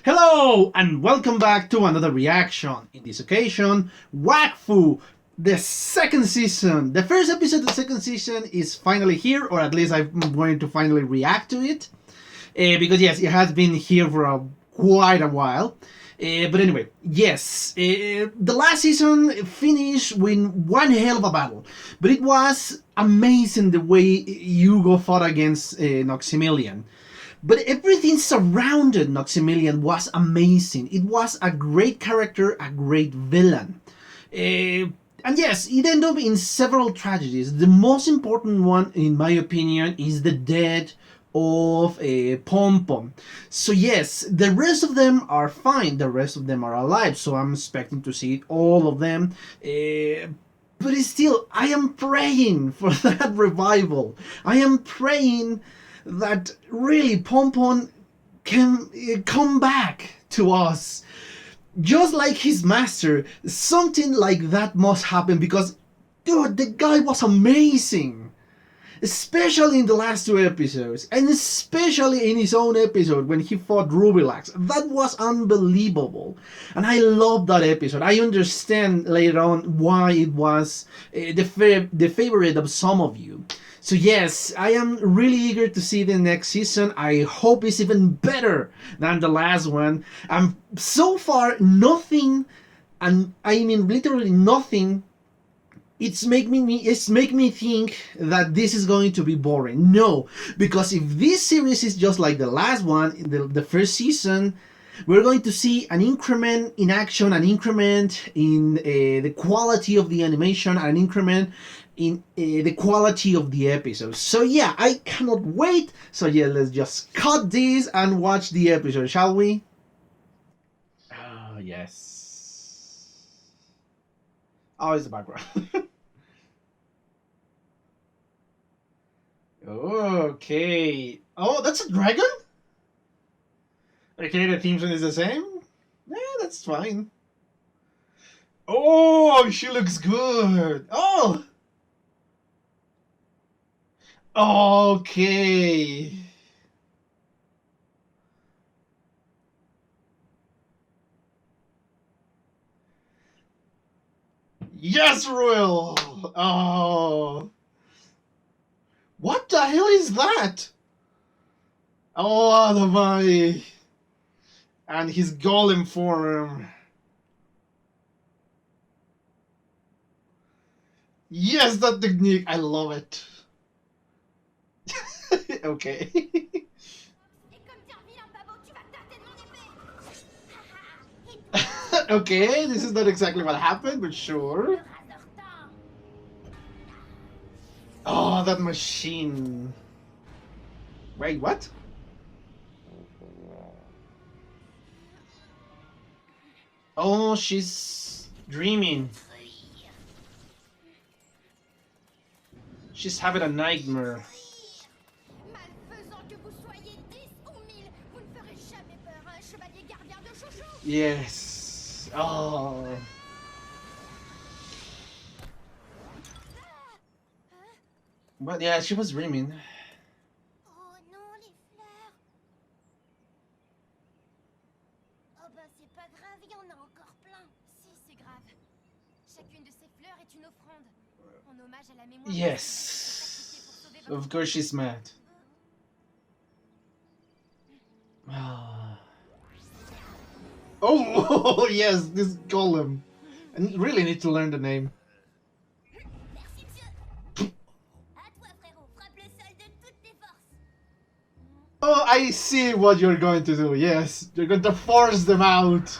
Hello and welcome back to another reaction. In this occasion, Wakfu, the second season. The first episode of the second season is finally here, or at least I'm going to finally react to it. Because yes, it has been here for quite a while. But anyway, yes, the last season finished with one hell of a battle. But it was amazing the way Hugo fought against Noxemilian. But everything surrounded Noxemilian was amazing. It was a great character, a great villain. And yes, it ended up in several tragedies. The most important one, in my opinion, is the death of Pinpin. So yes, the rest of them are fine. The rest of them are alive. So I'm expecting to see all of them. But still, I am praying for that revival. I am praying that really Pinpin can come back to us. Just like his master, something like that must happen because, dude, the guy was amazing. Especially in the last two episodes, and especially in his own episode when he fought Rubilax. That was unbelievable. And I love that episode. I understand later on why it was the favorite of some of you. So yes, I am really eager to see the next season. I hope it's even better than the last one. And so far, nothing, and I mean literally nothing, it's make me think that this is going to be boring. No, because if this series is just like the last one, the first season, we're going to see an increment in action, an increment in the quality of the animation, an increment in the quality of the episodes. So yeah, I cannot wait. So yeah, let's just cut this and watch the episode, shall we? Oh, yes. Oh, it's the background. Okay. Oh, that's a dragon? Okay, the theme song is the same? Yeah, that's fine. Oh, she looks good. Oh! Okay. Yes, Royal! Oh. What the hell is that? Oh, the body. And his golem form. Yes, that technique. I love it. Okay. Okay, this is not exactly what happened, but sure. Oh, that machine. Wait, what? Oh, she's dreaming. She's having a nightmare. Yes. Oh. But yeah, she was dreaming. Oh non, les fleurs. Oh ben c'est pas grave, il y en a encore plein. Si, c'est grave. Chacune de ces fleurs est une offrande. En hommage à la mémoire. Yes. Of course she's mad. Oh, yes, this golem. I really need to learn the name. Merci, monsieur. À toi, frérot. Frappe le sol de toutes tes forces. Oh, I see what you're going to do. Yes, you're going to force them out.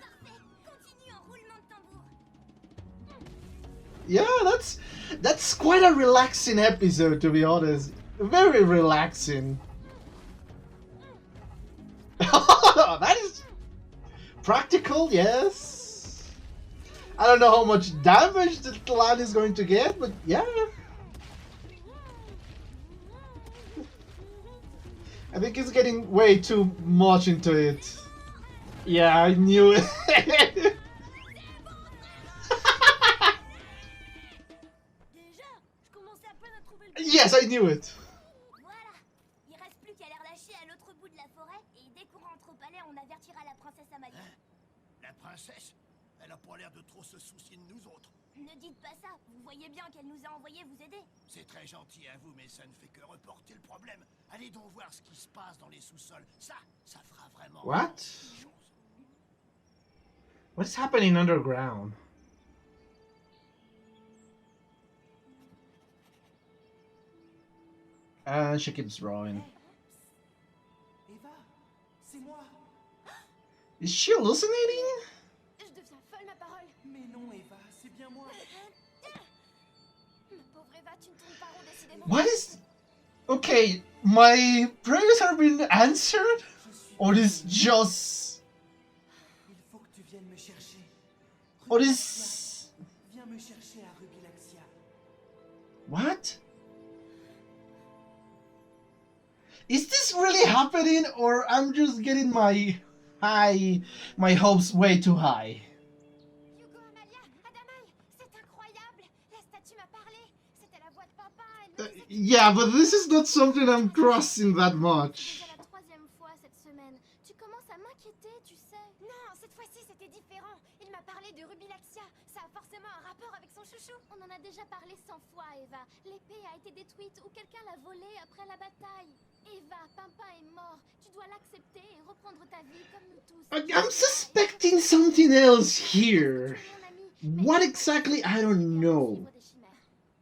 Parfait. Continue en roulement de tambour. Yeah, that's quite a relaxing episode, to be honest. Very relaxing. That is practical, yes. I don't know how much damage the clan is going to get, but yeah. I think it's getting way too much into it. Yeah, I knew it. Yes, I knew it. Voilà. Il reste plus qu'à les relâcher à l'autre l'autre bout de la forêt et dès qu'on rentre au palais, on avertira la princesse Amalie. Hein? La princesse? Elle a pas l'air de trop se soucier de nous autres. Ne dites pas ça, vous voyez bien qu'elle nous a envoyé vous aider. C'est très gentil à vous, mais ça ne fait que reporter le problème. Allez donc voir ce qui se passe dans les sous-sols. Ça fera vraiment... What? quelque chose. What's happening underground? And she keeps drawing. Eva, c'est moi. Is she hallucinating? Je deviens folle, ma parole. Mais non, Eva, c'est bien moi. Ma pauvre Eva, tu ne tournes pas rond décidément. What is... Okay, my prayers have been answered? Je suis. Or is just... Il faut que tu viennes me chercher. Or is... Viens me chercher à Rubilaxia. What? Is this really happening, or I'm just getting my hopes way too high? Hugo, Amalia, Adamaï, c'est incroyable. La statue m'a parlé. C'était la voix de papa. Elle me disait que Yeah, but this is not something I'm crossing that much. c'est la troisième fois cette semaine. Tu commences à m'inquiéter, tu sais. Non, cette fois-ci c'était différent. Il m'a parlé de Rubilaxia. Ça a forcément un rapport avec son chouchou. On en a déjà parlé 100 fois, Eva. L'épée a été détruite ou quelqu'un l'a volée après la bataille. Eva, Pinpin est mort. Tu dois l'accepter et reprendre ta vie comme nous tous. I'm suspecting something else here. Mon ami, What exactly, I don't know.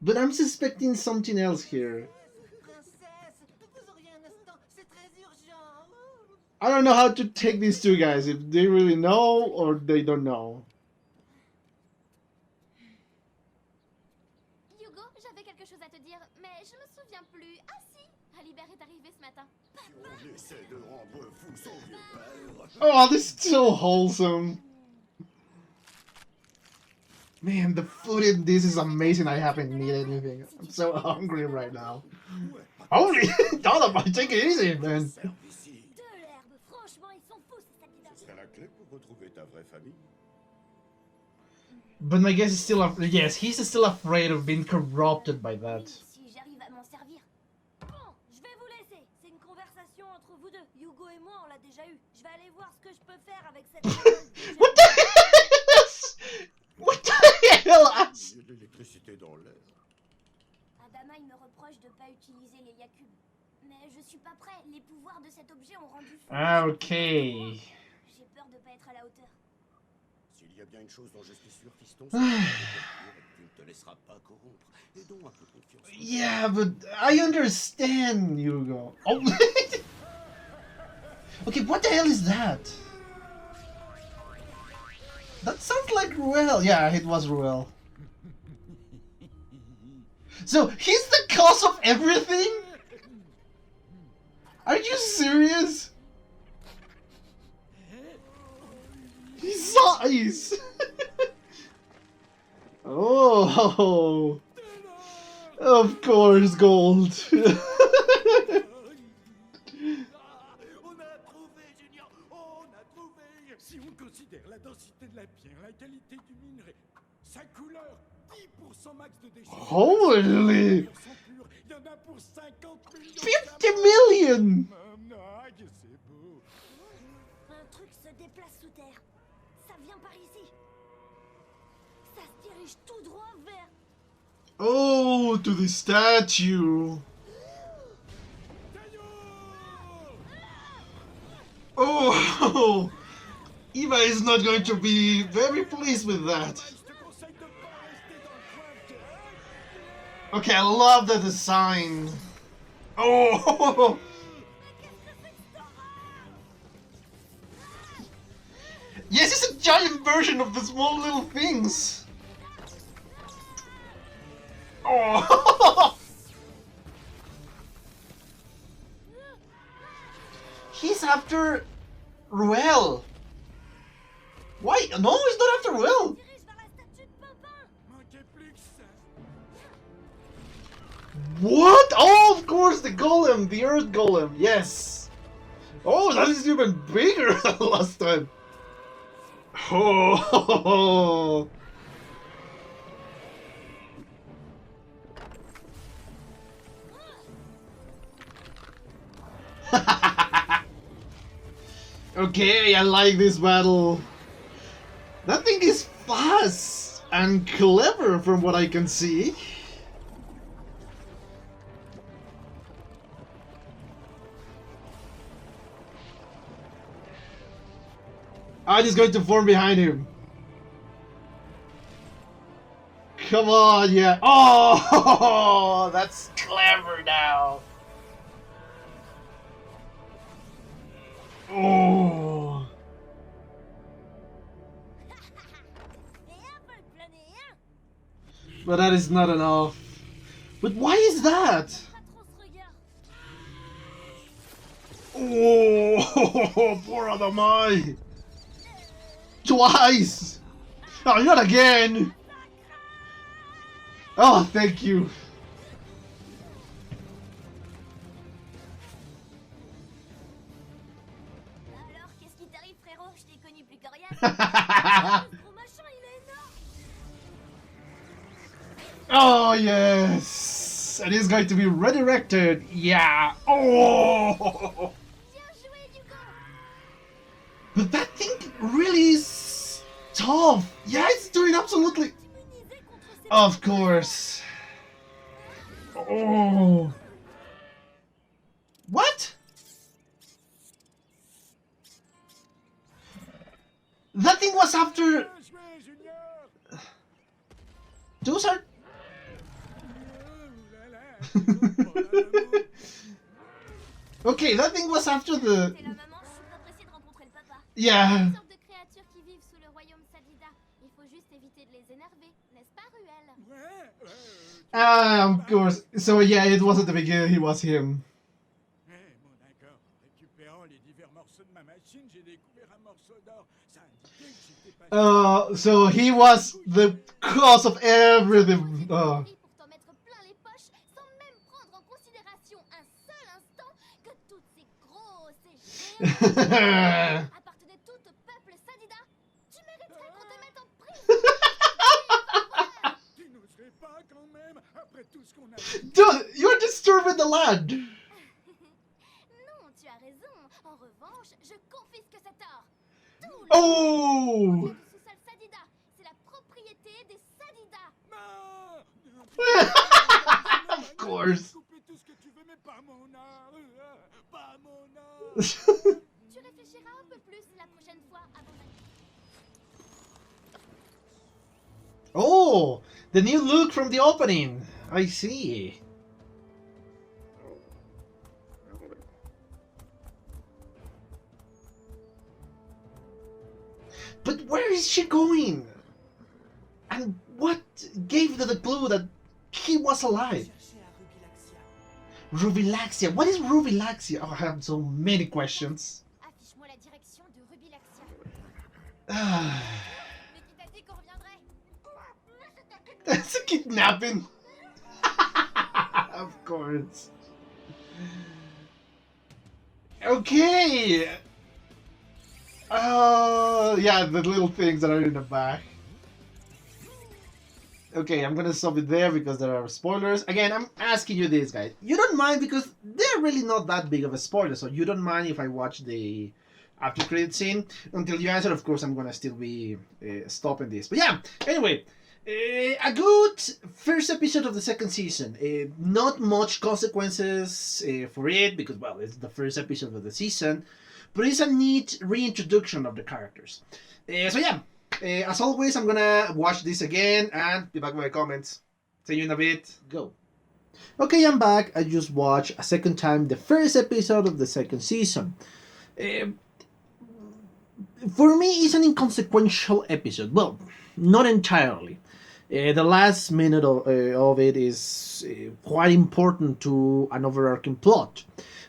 But I'm suspecting something else here. Princesse, vous auriez un instant, c'est très urgent. I don't know how to take these two guys, if they really know or they don't know. Hugo, j'avais quelque chose à te dire, mais je me souviens plus. Ah si, Alibert est arrivé ce matin. On essaie de rendre fou son vieux père. Oh, this is so wholesome. Man, the food in this is amazing. I haven't eaten anything. I'm so hungry right now. Holy, Donovan, take it easy, man. Serve ici. De l'herbe, franchement, ils sont fous, ces candidats. Ce serait la clé pour retrouver ta vraie famille. But my guess is still, yes, he's still afraid of being corrupted by that. Si j'arrive à m'en servir. Bon, je vais vous laisser. C'est une conversation entre vous deux. Hugo et moi, on l'a déjà eu. Je vais aller voir ce que je peux faire avec cette What the hell? What the hell? Il y a de l'électricité dans l'air. Adamaï me reproche de pas utiliser l'Eliacube. Mais je suis pas prêt. Les pouvoirs de cet objet ont rendu fou. Okay. J'ai peur de pas être à la hauteur. S'il y a bien une chose dont je suis sûr, fiston, c'est que tu ne te laisseras pas corrompre. Et donc un peu confiance. Yeah, but I understand, Hugo. Oh. Okay, what the hell is that? That sounds like Ruel. Yeah, it was Ruel. So, he's the cause of everything? Are you serious? His eyes! Oh! Of course, gold. On a trouvé, Junior. On a trouvé. Si on considère la densité de la pierre, la qualité du minerai, sa couleur, 10% max de déchets. Holy! Ils sont purs, il y en a pour 50 millions. 50 million! C'est beau. Un truc se déplace sous terre. Ça vient par ici. Ça se dirige tout droit vers... Oh, to the statue! Oh! Eva is not going to be very pleased with that. Je te conseille de pas rester dans le coin. Okay, I love the design. Oh! Yes, it's a giant version of the small little things. Oh! He's after Ruel. Why? No, he's not after Ruel. Dirige vers la statue de Pinpin. Manquait plus que ça. What? Oh, of course, the golem, the earth golem. Yes. Oh, that is even bigger than last time. Oh. Okay, I like this battle. That thing is fast and clever from what I can see. I'm just going to form behind him. Come on, yeah. Oh, that's clever now. Oh. But that is not enough. But why is that? Oh, poor Adamai. Twice. Oh, not again. Oh, thank you. Alors, qu'est-ce qui t'arrive, frérot? Je t'ai connu plus coriace. Ce gros machin, il est énorme. Oh, yes. It is going to be redirected. Yeah. Oh. Bien joué, Hugo. But that thing really is tough. Yeah, it's doing absolutely. Immunisé contre ces Of course. Oh. What? That thing was after. Bien joué, Junior. Those are. Okay, that thing was after the. C'est la maman, je suis pas pressée de rencontrer le papa. Yeah. Une sorte de créatures qui vivent sous le royaume Sadida. Il faut juste éviter de les énerver, n'est-ce pas, Ruel? Ouais, Of course. So yeah, it was at the beginning. He was him. bon d'accord. En récupérant les divers morceaux de ma machine, j'ai découvert un morceau d'or. Ça indiquait que j'étais pas... So he was the cause of everything. Pour t'en mettre plein les poches, sans même prendre en considération un seul instant que toutes ces grosses et géantes appartenaient toutes au peuple Sadida. Tu mériterais qu'on te mette en prison. Tu n'oserais pas quand même, après tout ce qu'on a fait. Dude, you're disturbing the land. Non, tu as raison. En revanche, je confisque cet or. Tout le Oh. du sous-sol Sadida, c'est la propriété des Sadida. Non. Of course. Couper tout ce que tu veux, mais pas mon or. Pas mon or. Tu réfléchiras un peu plus la prochaine fois avant d'aller. Oh, the new look from the opening. I see. But where is she going? And what gave the clue that he was alive? Rubilaxia. What is Rubilaxia? Oh, I have so many questions. Affiche-moi la direction de Rubilaxia. Ah, Mais qui t'a dit qu'on reviendrait? that's a kidnapping. Of course. Okay. Yeah, the little things that are in the back. Okay, I'm gonna stop it there because there are spoilers. Again, I'm asking you this, guys. You don't mind because they're really not that big of a spoiler, so you don't mind if I watch the after credit scene. Until you answer, of course, I'm gonna still be stopping this. But yeah, anyway, a good first episode of the second season. Not much consequences for it because, well, it's the first episode of the season, but it's a neat reintroduction of the characters. So yeah. As always, I'm gonna watch this again and be back with my comments. See you in a bit. Go. Okay, I'm back. I just watched a second time the first episode of the second season. For me, it's an inconsequential episode. Well, not entirely. The last minute of it is quite important to an overarching plot.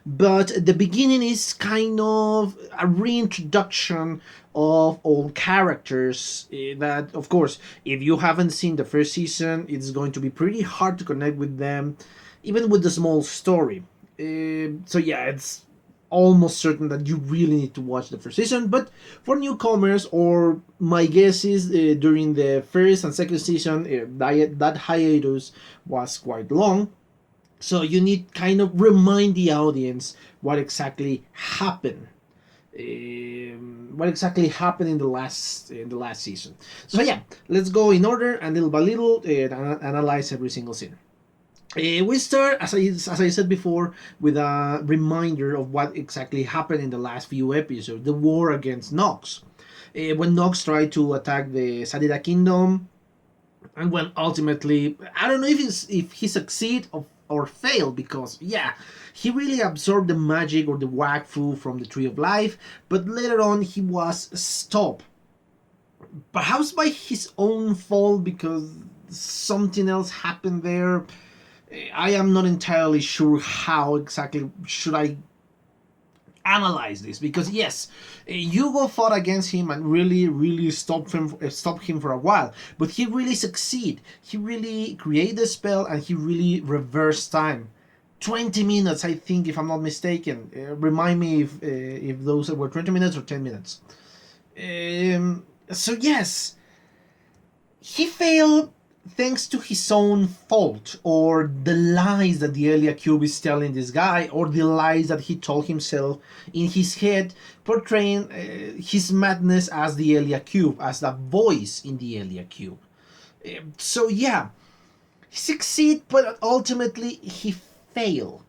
But the beginning is kind of a reintroduction of all characters that, of course, if you haven't seen the first season, it's going to be pretty hard to connect with them, even with the small story. So yeah, it's almost certain that you really need to watch the first season. But for newcomers, or my guess is during the first and second season, that hiatus was quite long. So you need kind of remind the audience what exactly happened. what exactly happened in the last season. So yeah, let's go in order and little by little analyze every single scene. We start, as I said before, with a reminder of what exactly happened in the last few episodes, the war against Nox. When Nox tried to attack the Sadida Kingdom, and when ultimately, I don't know if he succeed or failed, because yeah, he really absorbed the magic or the Wakfu from the Tree of Life, but later on he was stopped. Perhaps by his own fault, because something else happened there. I am not entirely sure how exactly should I analyze this, because yes, Hugo fought against him and really stopped him for a while, but he really succeeded. He really created a spell and he really reversed time. 20 minutes, I think, if I'm not mistaken. Remind me if those were 20 minutes or 10 minutes. So yes, he failed thanks to his own fault, or the lies that the Eliacube is telling this guy, or the lies that he told himself in his head, portraying his madness as the Eliacube, as the voice in the Eliacube. So yeah, he succeeded, but ultimately he failed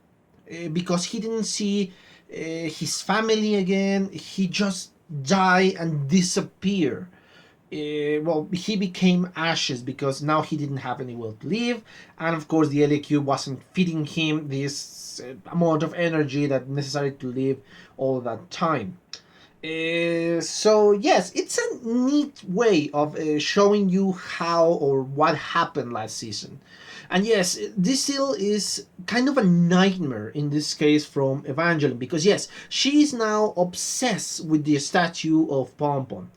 because he didn't see his family again. He just died and disappeared. Well, he became ashes because now he didn't have any will to live, and of course the Eliacube wasn't feeding him this amount of energy that necessary to live all that time. So yes, it's a neat way of showing you how or what happened last season. And yes, this still is kind of a nightmare in this case from Evangeline, because yes, she is now obsessed with the statue of Pinpin.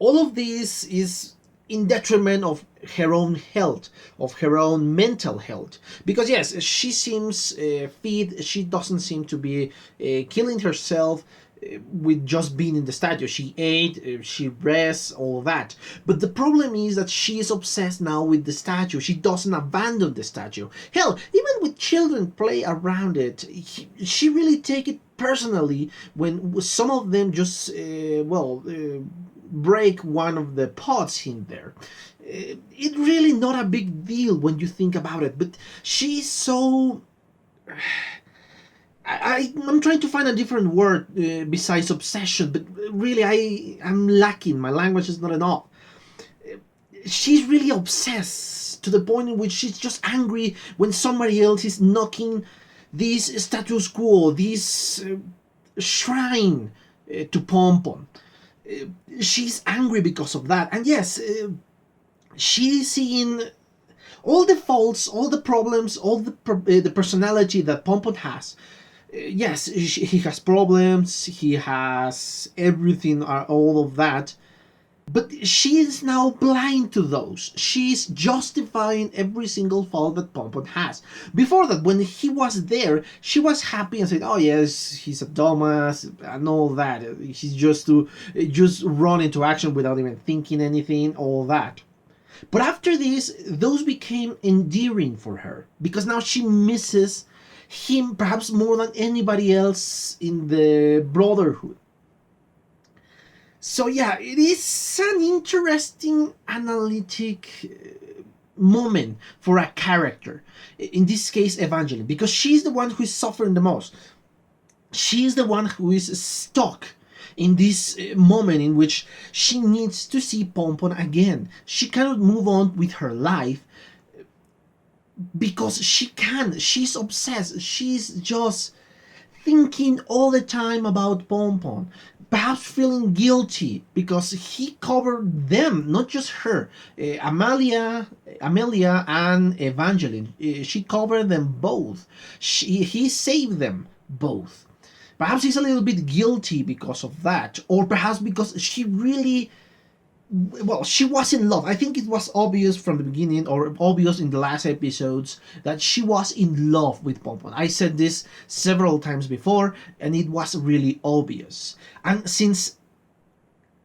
All of this is in detriment of her own health, of her own mental health. Because yes, she seems fit, she doesn't seem to be killing herself with just being in the statue. She ate, she rests, all that. But the problem is that she is obsessed now with the statue. She doesn't abandon the statue. Hell, even with children play around it, she really take it personally when some of them just, break one of the pots in there. It's really not a big deal when you think about it, but she's so... I'm trying to find a different word besides obsession, but really I'm lacking. My language is not enough. She's really obsessed to the point in which she's just angry when somebody else is knocking this status quo, this shrine to Pinpin. She's angry because of that, and yes, she's seeing all the faults, all the problems, all the personality that Pinpin has. Yes, he has problems, he has everything, all of that, but she is now blind to those. She's justifying every single fault that Pinpin has. Before that, when he was there, she was happy and said, oh yes, he's a dumbass and all that. He's just run into action without even thinking anything, all that. But after this, those became endearing for her, because now she misses him perhaps more than anybody else in the Brotherhood. So yeah, it is an interesting analytic moment for a character, in this case Evangeline, because she's the one who is suffering the most. She's the one who is stuck in this moment in which she needs to see Pinpin again. She cannot move on with her life because she's obsessed. She's just thinking all the time about Pinpin, perhaps feeling guilty because he covered them, not just her. Amelia and Evangeline, she covered them both. He saved them both. Perhaps he's a little bit guilty because of that, or perhaps because she really... Well, she was in love. I think it was obvious from the beginning, or obvious in the last episodes, that she was in love with Pinpin. I said this several times before, and it was really obvious. And since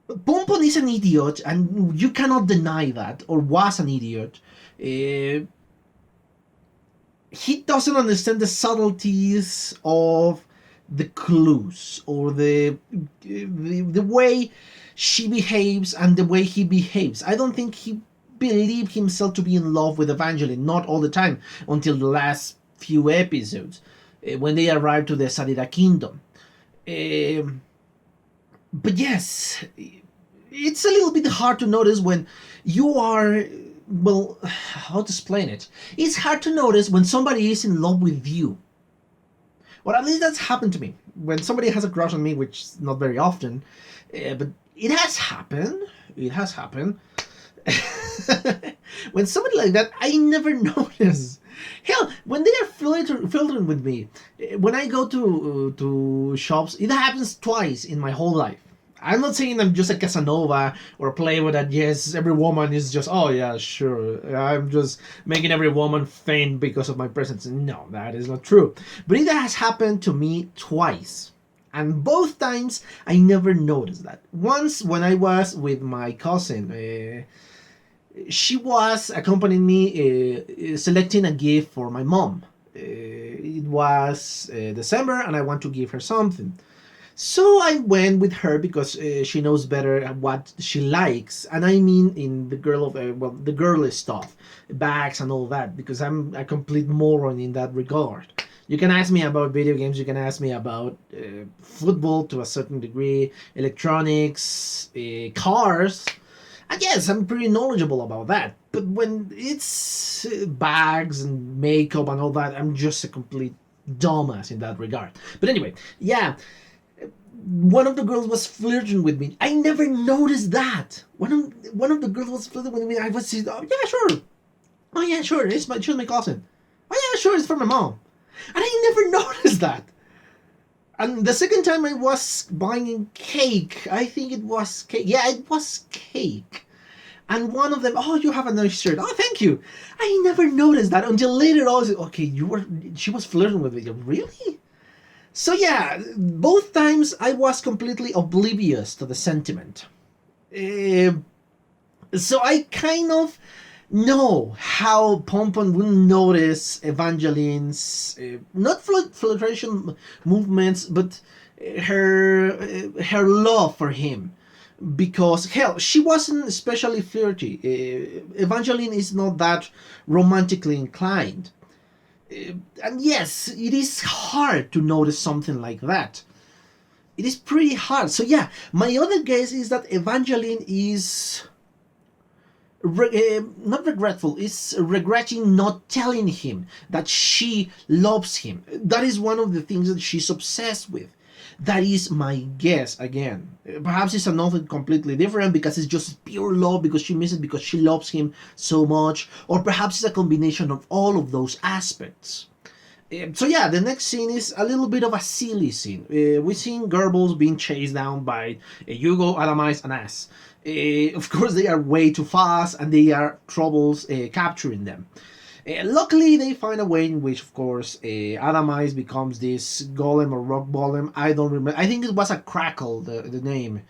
Pinpin is an idiot, and you cannot deny that, or was an idiot, he doesn't understand the subtleties of the clues or the way she behaves and the way he behaves. I don't think he believed himself to be in love with Evangeline, not all the time, until the last few episodes, when they arrive to the Sadira Kingdom. But yes, it's a little bit hard to notice when you are, well, how to explain it? It's hard to notice when somebody is in love with you. Or at least that's happened to me. When somebody has a crush on me, which is not very often, but it has happened. It has happened. When somebody like that, I never notice. Hell, when they are filtering with me, when I go to shops, it happens twice in my whole life. I'm not saying I'm just a Casanova or a playboy that yes, every woman is just, oh yeah, sure, I'm just making every woman faint because of my presence. No, that is not true. But it has happened to me twice. And both times I never noticed that. Once when I was with my cousin, she was accompanying me selecting a gift for my mom. It was December and I want to give her something. So I went with her because she knows better what she likes, and I mean in the the girly stuff, bags and all that, because I'm a complete moron in that regard. You can ask me about video games, you can ask me about football to a certain degree, electronics, cars, and yes, I'm pretty knowledgeable about that. But when it's bags and makeup and all that, I'm just a complete dumbass in that regard. But anyway, yeah. One of the girls was flirting with me. I never noticed that. One of the girls was flirting with me. I was saying, oh yeah, sure. Oh yeah, sure. She's my cousin. Oh yeah, sure. It's from my mom. And I never noticed that. And the second time I was buying cake. I think it was cake. Yeah, it was cake. And one of them, oh, you have a nice shirt. Oh, thank you. I never noticed that until later on. Okay, she was flirting with me. Really? So yeah, both times I was completely oblivious to the sentiment. So I kind of know how Pinpin will notice Evangeline's not flirtation movements, but her love for him. Because hell, she wasn't especially flirty. Evangeline is not that romantically inclined. And yes, it is hard to notice something like that. It is pretty hard. So yeah, my other guess is that Evangeline is not regretful, is regretting not telling him that she loves him. That is one of the things that she's obsessed with. That is my guess again. Perhaps it's another completely different because it's just pure love because she misses because she loves him so much, or perhaps it's a combination of all of those aspects. So yeah, the next scene is a little bit of a silly scene. We've seen Grobos being chased down by Hugo, Adamice, and Ass. Of course, they are way too fast and they are troubles capturing them. Luckily, they find a way in which, of course, Adamice becomes this golem or rock golem. I don't remember. I think it was a crackle, the name.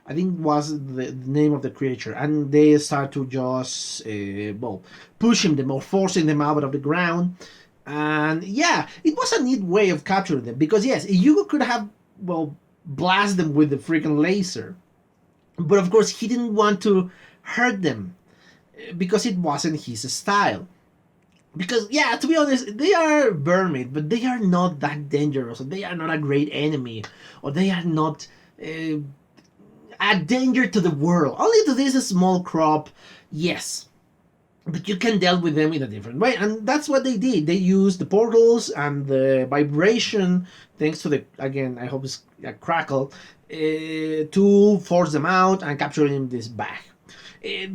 I think it was the name of the creature. And they start to just, pushing them or forcing them out of the ground. And yeah, it was a neat way of capturing them. Because yes, you could have, blast them with the freaking laser. But of course, he didn't want to hurt them. Because it wasn't his style. Because, yeah, to be honest, they are vermin, but they are not that dangerous, or they are not a great enemy, or they are not a danger to the world. Only to this small crop, yes. But you can deal with them in a different way, and that's what they did. They used the portals and the vibration, thanks to the, again, I hope it's a crackle, to force them out and capture them this back. In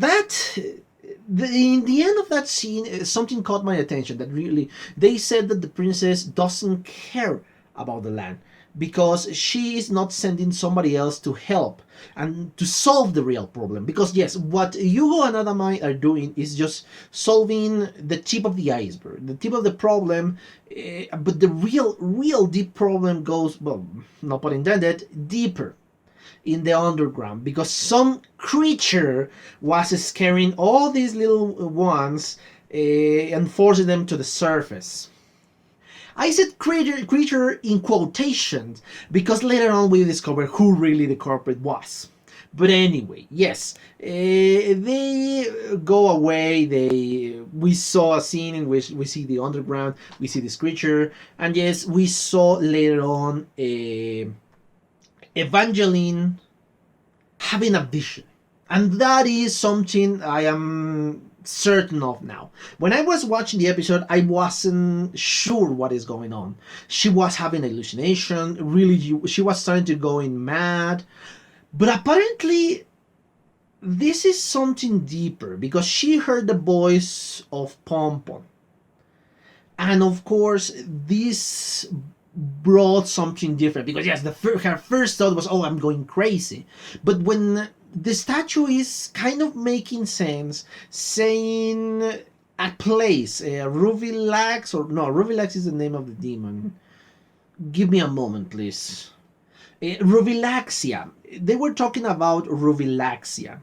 the end of that scene, something caught my attention that really, they said that the princess doesn't care about the land because she is not sending somebody else to help and to solve the real problem. Because yes, what Hugo and Adamai are doing is just solving the tip of the iceberg, the tip of the problem, but the real deep problem goes, well, no pun intended, deeper in the underground, because some creature was scaring all these little ones and forcing them to the surface. I said creature in quotations because later on we discovered who really the culprit was. But anyway, yes, they go away. We saw a scene in which we see the underground, we see this creature, and yes, we saw later on Evangeline having a vision, and that is something I am certain of now. When I was watching the episode, I wasn't sure what is going on. She was having a hallucination. Really, she was starting to go in mad. But apparently, this is something deeper because she heard the voice of Pinpin. And of course, this brought something different because yes, her first thought was, "Oh, I'm going crazy," but when the statue is kind of making sense, saying a place, Ruvilax, or no, Ruvilax is the name of the demon. Give me a moment, please. Ruvilaxia. They were talking about Ruvilaxia.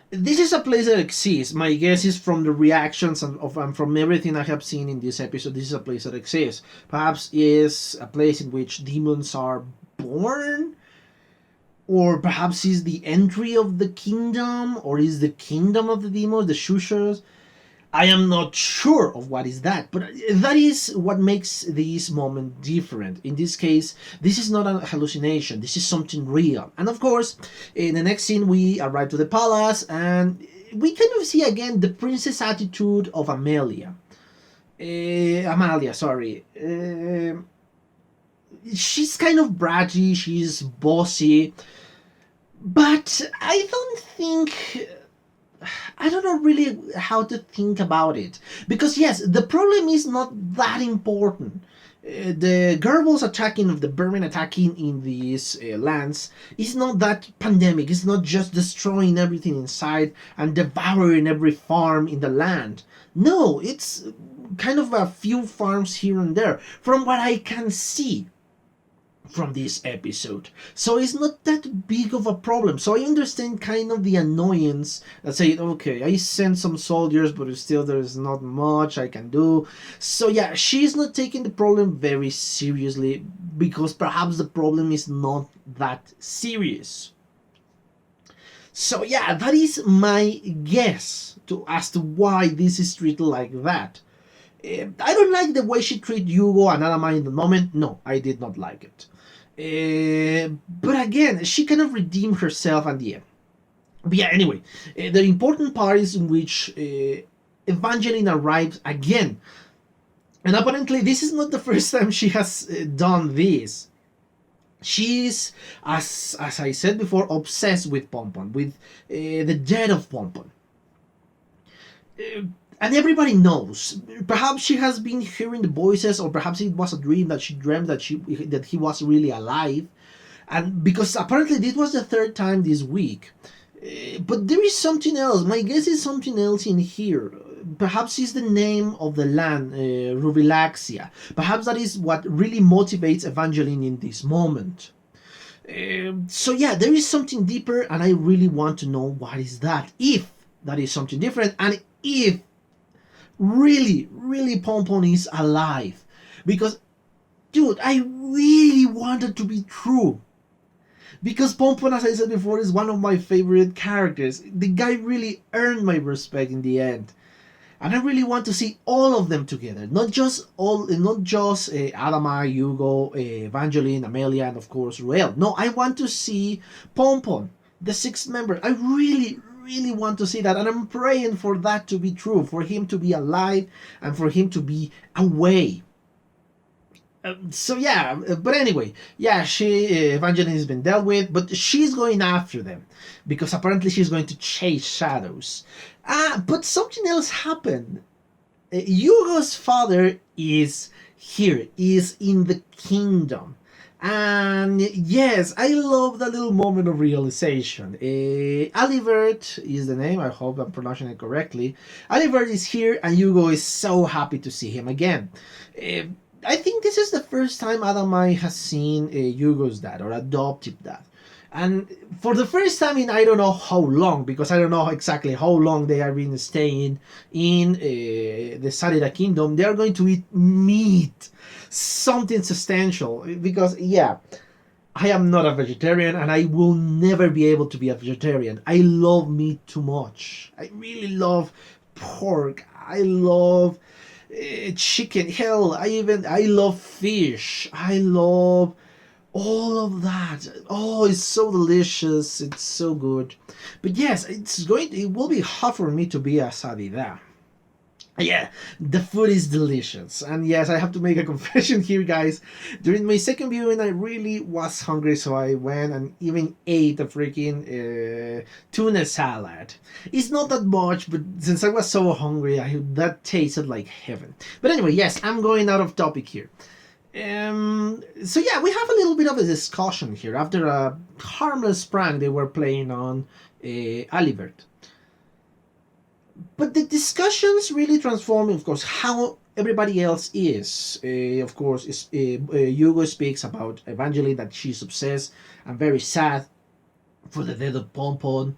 This is a place that exists. My guess is from the reactions and from everything I have seen in this episode, this is a place that exists. Perhaps is a place in which demons are born? Or perhaps is the entry of the kingdom? Or is the kingdom of the demons, the Shushas? I am not sure of what is that, but that is what makes this moment different. In this case, this is not a hallucination, this is something real. And of course, in the next scene, we arrive to the palace, and we kind of see again the princess attitude of Amalia. Sorry. She's kind of bratty, she's bossy, but I don't know really how to think about it. Because yes, the problem is not that important. The Grobos attacking, of the vermin attacking in these lands is not that pandemic. It's not just destroying everything inside and devouring every farm in the land. No, it's kind of a few farms here and there, from what I can see from this episode. So it's not that big of a problem. So I understand kind of the annoyance that say, okay, I sent some soldiers, but still there's not much I can do. So yeah, she's not taking the problem very seriously because perhaps the problem is not that serious. So yeah, that is my guess as to why this is treated like that. I don't like the way she treated Hugo and Adama in the moment. No, I did not like it. But again, she kind of redeemed herself at the end. But yeah, anyway, the important part is in which Evangeline arrives again. And apparently this is not the first time she has done this. She's, as I said before, obsessed with Pinpin, with the death of Pinpin. And everybody knows. Perhaps she has been hearing the voices, or perhaps it was a dream that she dreamt that he was really alive. And because apparently this was the third time this week. But there is something else. My guess is something else in here. Perhaps it's the name of the land, Ruvilaxia. Perhaps that is what really motivates Evangeline in this moment. So yeah, there is something deeper, and I really want to know what is that. If that is something different, and if really Pinpin is alive. Because, dude, I really want it to be true. Because Pinpin, as I said before, is one of my favorite characters. The guy really earned my respect in the end. And I really want to see all of them together. Not just Adama, Hugo, Evangeline, Amelia, and of course Ruel. No, I want to see Pinpin, the sixth member. I really want to see that, and I'm praying for that to be true, for him to be alive and for him to be away. So yeah, but anyway, yeah, Evangeline has been dealt with, but she's going after them because apparently she's going to chase shadows. But something else happened. Hugo's father is here, is in the kingdom. And yes, I love that little moment of realization. Alibert is the name, I hope I'm pronouncing it correctly. Alibert is here, and Hugo is so happy to see him again. I think this is the first time Adamai has seen Hugo's dad, or adoptive dad. And for the first time in I don't know how long, because I don't know exactly how long they have been staying in the Sarida Kingdom, they are going to eat meat, something substantial. Because yeah, I am not a vegetarian and I will never be able to be a vegetarian. I love meat too much. I really love pork. I love chicken. Hell, I love fish. I love all of that. Oh, it's so delicious. It's so good. But yes, it will be hard for me to be a Sadida. Yeah, the food is delicious. And yes, I have to make a confession here, guys. During my second viewing, I really was hungry, so I went and even ate a freaking tuna salad. It's not that much, but since I was so hungry, that tasted like heaven. But anyway, yes, I'm going out of topic here. So yeah, we have a little bit of a discussion here after a harmless prank they were playing on Alibert. But the discussions really transform, of course, how everybody else is. Of course, Hugo speaks about Evangeline, that she's obsessed and very sad for the death of Pinpin.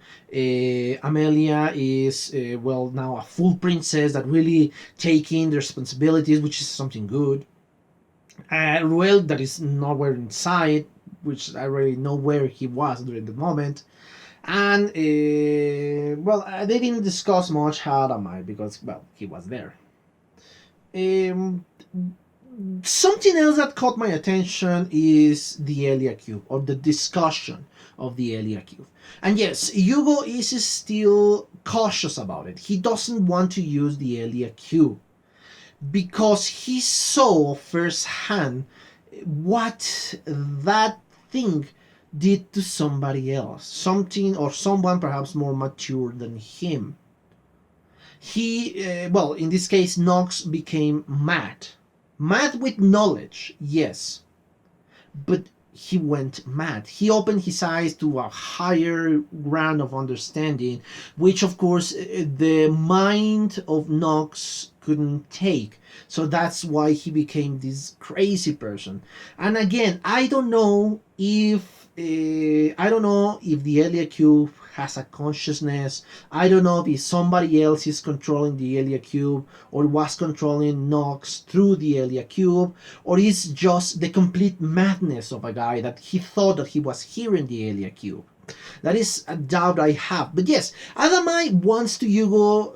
Amelia is, well, now a full princess that really taking the responsibilities, which is something good. Ruel, that is nowhere inside, which I really know where he was during the moment. And, they didn't discuss much Hadamai because, well, he was there. Something else that caught my attention is the Eliacube, or the discussion of the Eliacube. And yes, Hugo is still cautious about it. He doesn't want to use the Eliacube because he saw firsthand what that thing did to somebody else, something or someone perhaps more mature than him. He, in this case, Nox became mad with knowledge, yes, but he went mad. He opened his eyes to a higher ground of understanding, which of course the mind of Nox couldn't take. So that's why he became this crazy person. And again, I don't know if the Eliacube has a consciousness. I don't know if somebody else is controlling the Eliacube or was controlling Nox through the Eliacube, or is just the complete madness of a guy that he thought that he was hearing the Eliacube. That is a doubt I have. But yes, Adamai wants Hugo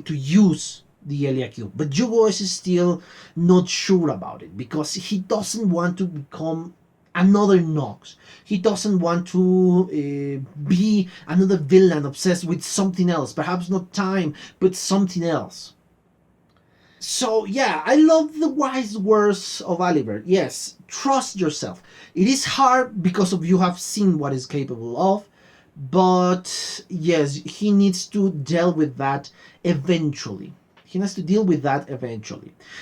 to use the Eliacube, but Hugo is still not sure about it because he doesn't want to become another Nox. He doesn't want to be another villain obsessed with something else. Perhaps not time, but something else. So yeah, I love the wise words of Alibert. Yes, trust yourself. It is hard because of you have seen what is capable of, but yes, he needs to deal with that eventually.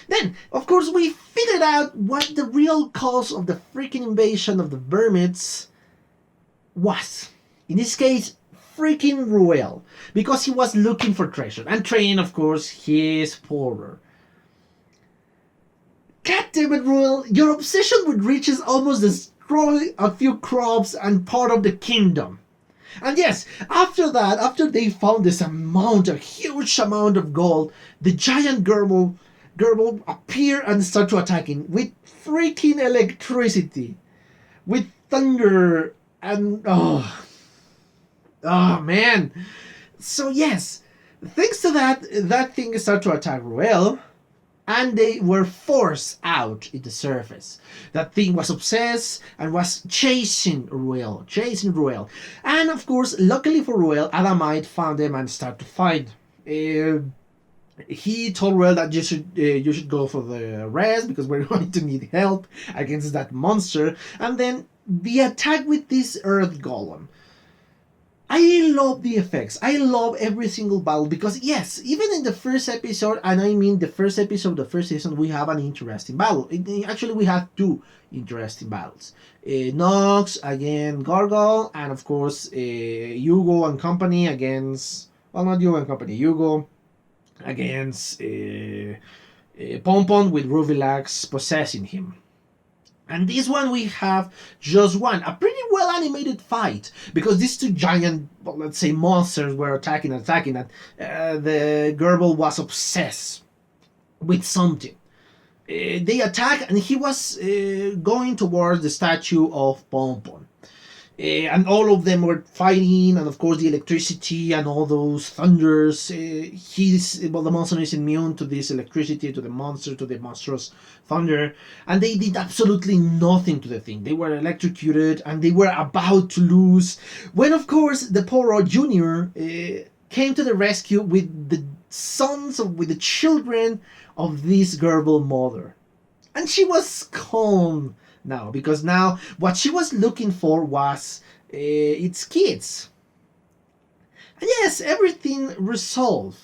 Then, of course, we figured out what the real cause of the freaking invasion of the Vermits was. In this case, freaking Ruel. Because he was looking for treasure. And Train, of course, he is poorer. God damn it, Ruel. Your obsession with riches almost destroyed a few crops and part of the kingdom. And yes, after they found a huge amount of gold, the giant Gerbil appear and start to attacking with freaking electricity, with thunder, and oh man. So yes, thanks to that thing start to attack Ruel, and they were forced out in the surface. That thing was obsessed and was chasing Ruel. And of course, luckily for Ruel, Adamite found them and started to fight. He told Ruel that you should go for the rest because we're going to need help against that monster. And then the attack with this earth golem. I love the effects. I love every single battle because yes, even in the first episode, and I mean the first episode of the first season, we have an interesting battle. Actually, we have two interesting battles. Nox against Gargoyle, and of course Hugo and company against, well, not Hugo and company, Hugo against Pinpin with Ruvilax possessing him. And this one we have just one, a pretty well animated fight, because these two giant, well, let's say monsters were attacking, and the Gerbil was obsessed with something. They attack, and he was going towards the statue of Pinpin. And all of them were fighting, and of course the electricity and all those thunders. The monster is immune to this electricity, to the monster, to the monstrous thunder, and they did absolutely nothing to the thing. They were electrocuted, and they were about to lose when, of course, the Poro Junior came to the rescue with with the children of this Gerbil mother, and she was calm now, because now what she was looking for was its kids. And yes, everything resolved.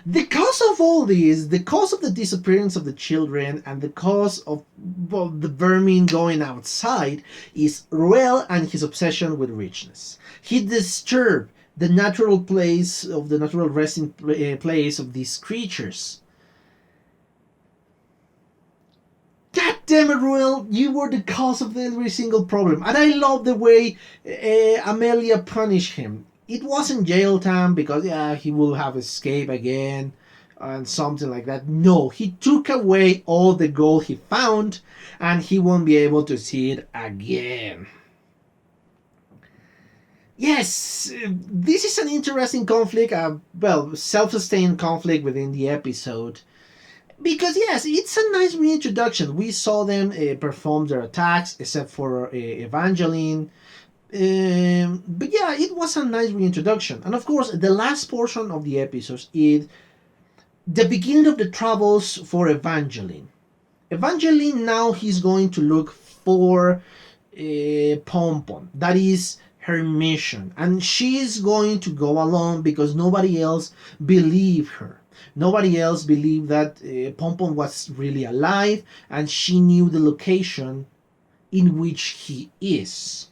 The cause of all this, the cause of the disappearance of the children, and the cause of, well, the vermin going outside, is Ruel and his obsession with richness. He disturbed the natural resting place of these creatures. God damn it, Ruel, you were the cause of every single problem. And I love the way Amelia punished him. It wasn't jail time because, yeah, he will have escaped again and something like that. No, he took away all the gold he found, and he won't be able to see it again. Yes, this is an interesting conflict, self-sustained conflict within the episode. Because yes, it's a nice reintroduction. We saw them perform their attacks, except for Evangeline. But yeah, it was a nice reintroduction. And of course, the last portion of the episodes is the beginning of the travels for Evangeline. Evangeline now he's going to look for Pinpin. That is her mission. And she's going to go along because nobody else believed her. Nobody else believed that Pinpin was really alive, and she knew the location in which he is.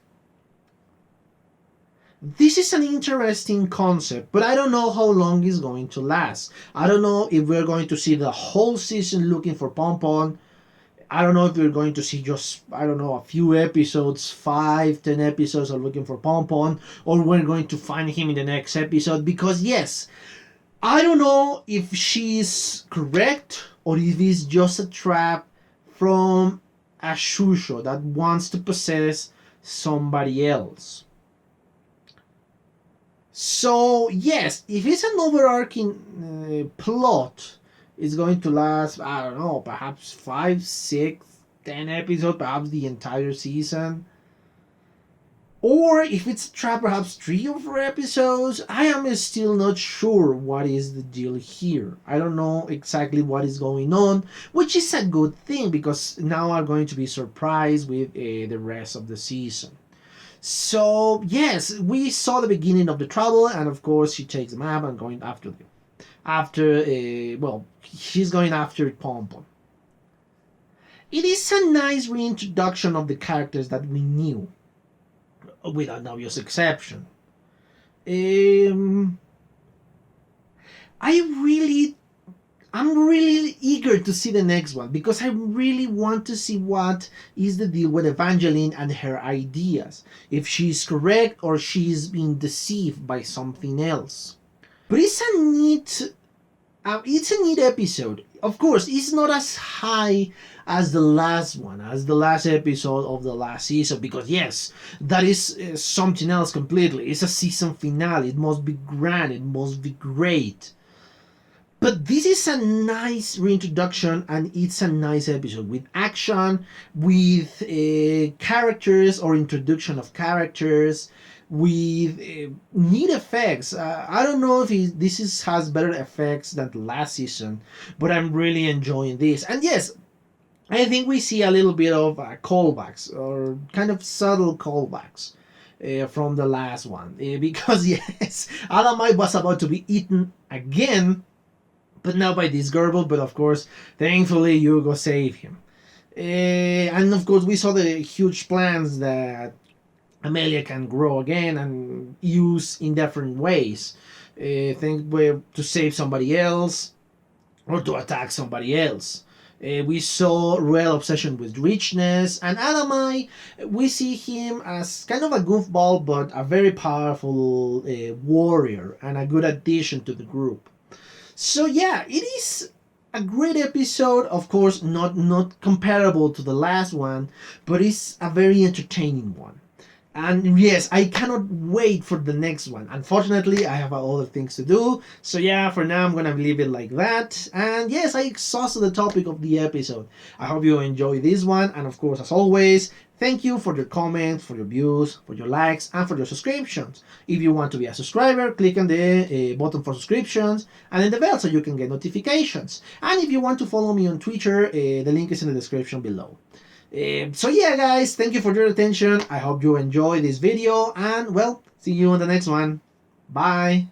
This is an interesting concept, but I don't know how long it's going to last. I don't know if we're going to see the whole season looking for Pinpin. I don't know if we're going to see just, a few episodes, 5, 10 episodes of looking for Pinpin, or we're going to find him in the next episode, because yes, I don't know if she's correct or if it's just a trap from a shusho that wants to possess somebody else. So yes, if it's an overarching plot, it's going to last, I don't know, perhaps 5, 6, 10 episodes, perhaps the entire season. Or if it's a trap, perhaps 3 or 4 episodes. I am still not sure what is the deal here. I don't know exactly what is going on, which is a good thing because now I'm going to be surprised with the rest of the season. So yes, we saw the beginning of the trouble, and of course she takes the map and going after them. She's going after Pinpin. It is a nice reintroduction of the characters that we knew, with an obvious exception. I'm really eager to see the next one because I really want to see what is the deal with Evangeline and her ideas. If she's correct or she's being deceived by something else. But it's a neat episode. Of course, it's not as high as the last one, as the last episode of the last season, because yes, that is something else completely. It's a season finale. It must be grand. It must be great. But this is a nice reintroduction, and it's a nice episode with action, with characters or introduction of characters, with neat effects. I don't know if this has better effects than the last season, but I'm really enjoying this. And yes, I think we see a little bit of callbacks, or kind of subtle callbacks from the last one. Because yes, Adamite was about to be eaten again, but now by this Gerbil, but of course, thankfully, Hugo saved him. And of course, we saw the huge plans that Amelia can grow again and use in different ways. To save somebody else or to attack somebody else. We saw real obsession with richness, and Adamai, we see him as kind of a goofball, but a very powerful warrior and a good addition to the group. So yeah, it is a great episode. Of course, not comparable to the last one, but it's a very entertaining one. And yes, I cannot wait for the next one. Unfortunately, I have other things to do. So yeah, for now, I'm going to leave it like that. And yes, I exhausted the topic of the episode. I hope you enjoy this one. And of course, as always, thank you for your comments, for your views, for your likes, and for your subscriptions. If you want to be a subscriber, click on the button for subscriptions and then the bell so you can get notifications. And if you want to follow me on Twitter, the link is in the description below. So yeah, guys, thank you for your attention. I hope you enjoyed this video, and well, see you on the next one. Bye.